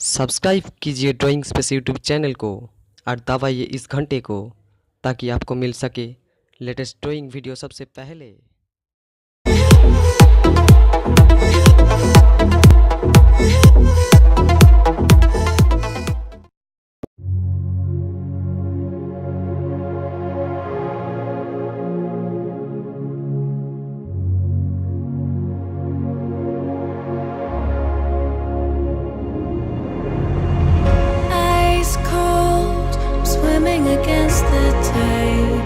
Subscribe कीजिए drawing space YouTube channel को और दबाइए इस घंटे को ताकि आपको मिल सके लेटेस्ट ड्राइंग वीडियो सबसे पहले। Ice cold, I'm swimming against the tide.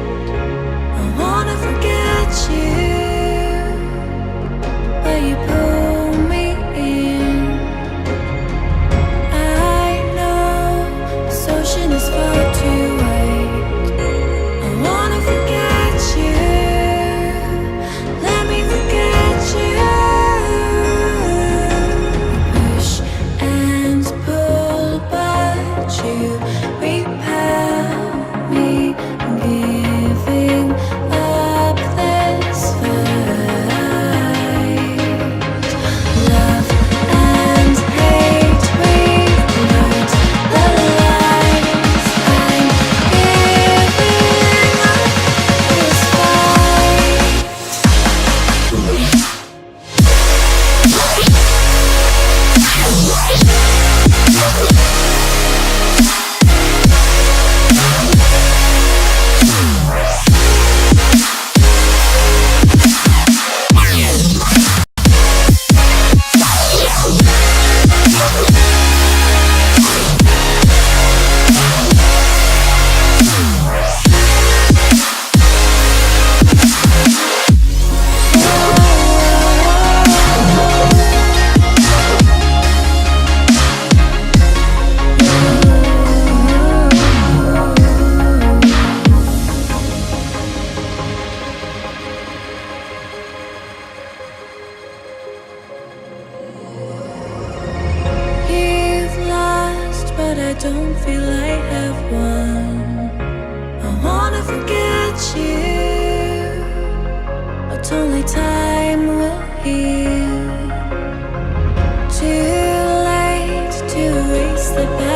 I wanna forget you, but you pull me in. I know this ocean is far too wide. I wanna forget you, let me forget you. Push and pull, but you repel me, giving up this fight. Love and hate, we've learned the lies. I'm giving up this fight. You've lost, but I don't feel I have won. I wanna forget you, but only time will heal. Too late to erase the past.